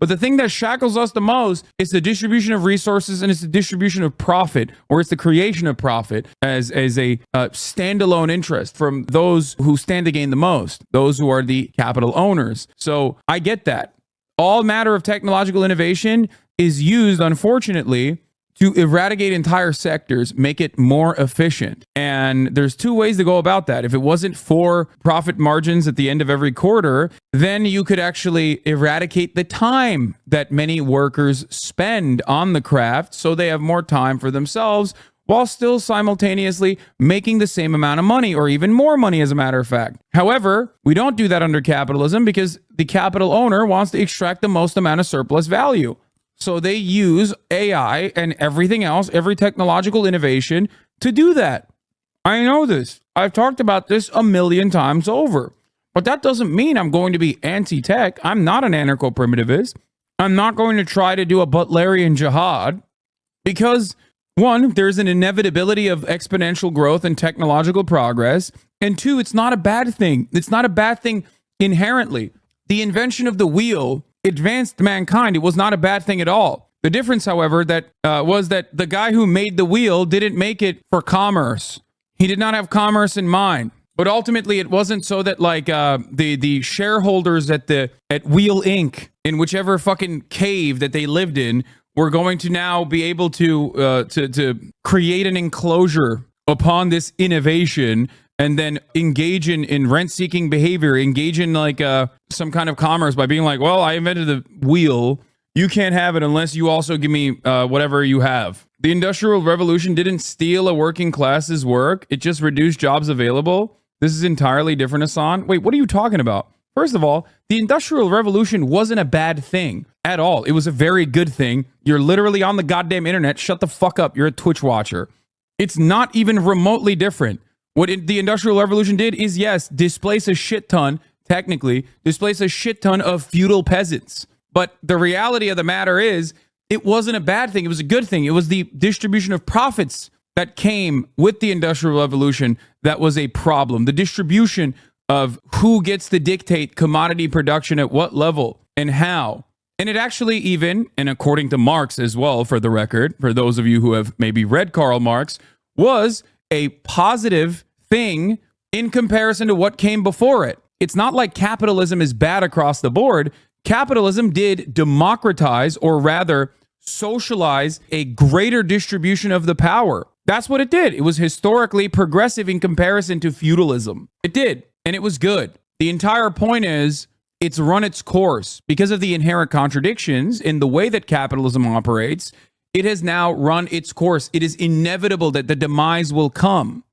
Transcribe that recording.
But the thing that shackles us the most is the distribution of resources, and it's the distribution of profit, or it's the creation of profit as a standalone interest from those who stand to gain the most, those who are the capital owners. So I get that. All matter of technological innovation is used, unfortunately, to eradicate entire sectors, make it more efficient. And there's two ways to go about that. If it wasn't for profit margins at the end of every quarter, then you could actually eradicate the time that many workers spend on the craft so they have more time for themselves while still simultaneously making the same amount of money, or even more money, as a matter of fact. However, we don't do that under capitalism because the capital owner wants to extract the most amount of surplus value. So they use AI and everything else, every technological innovation, to do that. I know this. I've talked about this a million times over. But that doesn't mean I'm going to be anti-tech. I'm not an anarcho-primitivist. I'm not going to try to do a Butlerian jihad because, one, there's an inevitability of exponential growth and technological progress. And two, it's not a bad thing. It's not a bad thing inherently. The invention of the wheel advanced mankind. It was not a bad thing at all. The difference, however, was that the guy who made the wheel didn't make it for commerce. He did not have commerce in mind. But ultimately, it wasn't so that the shareholders at Wheel Inc. in whichever fucking cave that they lived in were going to now be able to create an enclosure upon this innovation and then engage in rent-seeking behavior, engage in some kind of commerce by being like, well, I invented the wheel. You can't have it unless you also give me whatever you have. The Industrial Revolution didn't steal a working class's work. It just reduced jobs available. This is entirely different, Hassan. Wait, what are you talking about? First of all, the Industrial Revolution wasn't a bad thing at all. It was a very good thing. You're literally on the goddamn internet. Shut the fuck up. You're a Twitch watcher. It's not even remotely different. What the Industrial Revolution did is, yes, displace a shit ton, technically, displace a shit ton of feudal peasants. But the reality of the matter is, it wasn't a bad thing. It was a good thing. It was the distribution of profits that came with the Industrial Revolution that was a problem. The distribution of who gets to dictate commodity production at what level and how. And it actually even, and according to Marx as well, for the record, for those of you who have maybe read Karl Marx, was a positive thing in comparison to what came before it. It's not like capitalism is bad across the board. Capitalism did democratize, or rather socialize, a greater distribution of the power. That's what it did. It was historically progressive in comparison to feudalism. It did, and it was good. The entire point is, it's run its course. Because of the inherent contradictions in the way that capitalism operates, it has now run its course. It is inevitable that the demise will come.